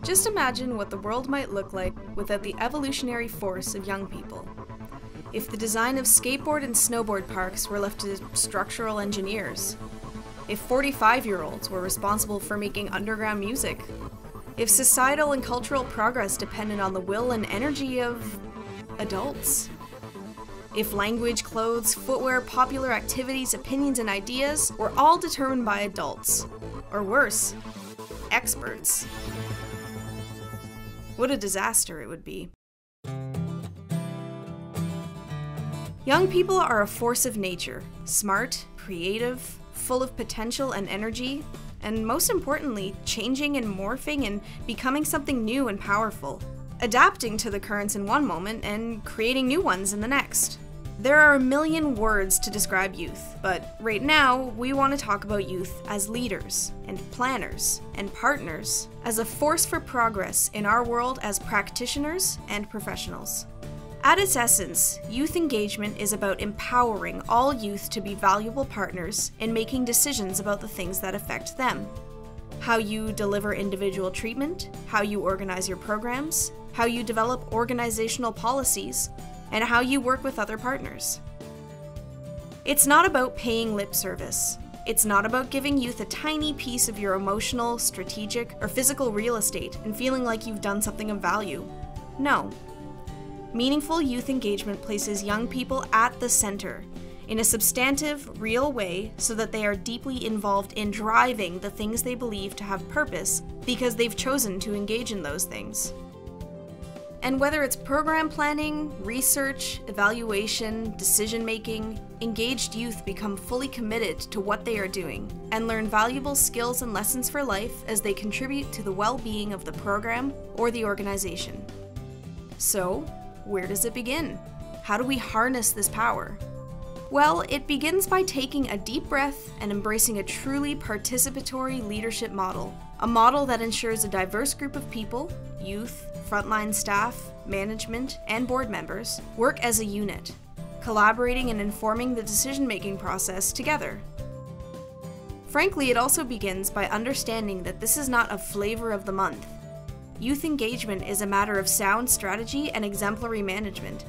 Just imagine what the world might look like without the evolutionary force of young people. If the design of skateboard and snowboard parks were left to structural engineers. If 45-year-olds were responsible for making underground music. If societal and cultural progress depended on the will and energy of adults. If language, clothes, footwear, popular activities, opinions, and ideas were all determined by adults. Or worse, experts. What a disaster it would be. Young people are a force of nature, smart, creative, full of potential and energy, and most importantly, changing and morphing and becoming something new and powerful, adapting to the currents in one moment and creating new ones in the next. There are a million words to describe youth, but right now we want to talk about youth as leaders and planners and partners, as a force for progress in our world as practitioners and professionals. At its essence, youth engagement is about empowering all youth to be valuable partners in making decisions about the things that affect them. How you deliver individual treatment, how you organize your programs, how you develop organizational policies, and how you work with other partners. It's not about paying lip service. It's not about giving youth a tiny piece of your emotional, strategic, or physical real estate and feeling like you've done something of value. No. Meaningful youth engagement places young people at the center, in a substantive, real way, so that they are deeply involved in driving the things they believe to have purpose because they've chosen to engage in those things. And whether it's program planning, research, evaluation, decision-making, engaged youth become fully committed to what they are doing and learn valuable skills and lessons for life as they contribute to the well-being of the program or the organization. So, where does it begin? How do we harness this power? Well, it begins by taking a deep breath and embracing a truly participatory leadership model. A model that ensures a diverse group of people, youth, frontline staff, management, and board members, work as a unit, collaborating and informing the decision-making process together. Frankly, it also begins by understanding that this is not a flavor of the month. Youth engagement is a matter of sound strategy and exemplary management.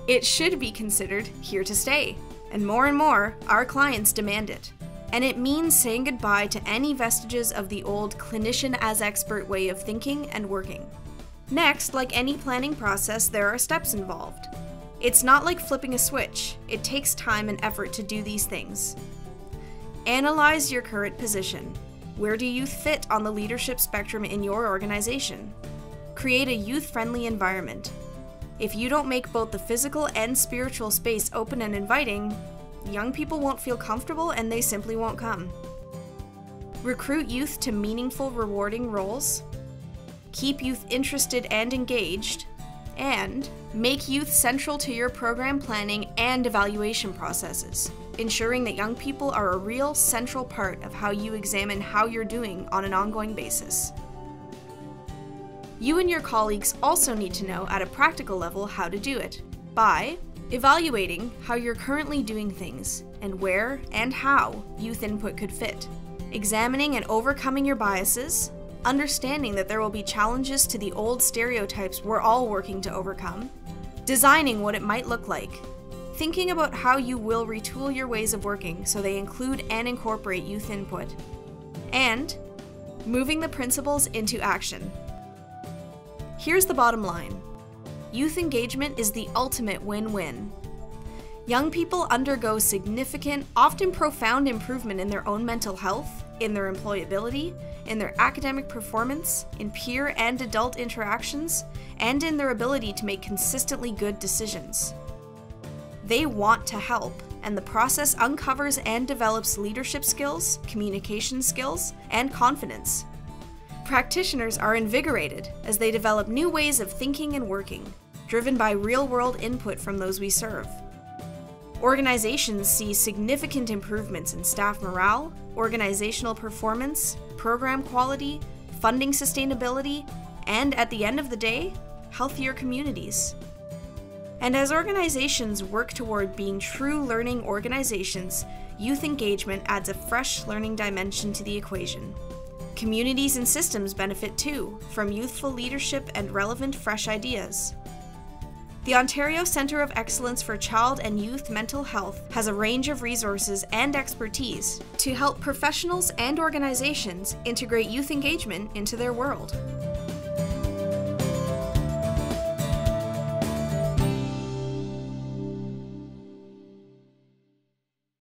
It should be considered here to stay, and more, our clients demand it. And it means saying goodbye to any vestiges of the old clinician-as-expert way of thinking and working. Next, like any planning process, there are steps involved. It's not like flipping a switch. It takes time and effort to do these things. Analyze your current position. Where do youth fit on the leadership spectrum in your organization? Create a youth-friendly environment. If you don't make both the physical and spiritual space open and inviting, young people won't feel comfortable and they simply won't come. Recruit youth to meaningful, rewarding roles. Keep youth interested and engaged, and make youth central to your program planning and evaluation processes, ensuring that young people are a real central part of how you examine how you're doing on an ongoing basis. You and your colleagues also need to know at a practical level how to do it, by evaluating how you're currently doing things and where and how youth input could fit, examining and overcoming your biases, understanding that there will be challenges to the old stereotypes we're all working to overcome, designing what it might look like, thinking about how you will retool your ways of working so they include and incorporate youth input, and moving the principles into action. Here's the bottom line. Youth engagement is the ultimate win-win. Young people undergo significant, often profound improvement in their own mental health, in their employability, in their academic performance, in peer and adult interactions, and in their ability to make consistently good decisions. They want to help, and the process uncovers and develops leadership skills, communication skills, and confidence. Practitioners are invigorated as they develop new ways of thinking and working, driven by real-world input from those we serve. Organizations see significant improvements in staff morale, organizational performance, program quality, funding sustainability, and at the end of the day, healthier communities. And as organizations work toward being true learning organizations, youth engagement adds a fresh learning dimension to the equation. Communities and systems benefit too, from youthful leadership and relevant, fresh ideas. The Ontario Centre of Excellence for Child and Youth Mental Health has a range of resources and expertise to help professionals and organizations integrate youth engagement into their world.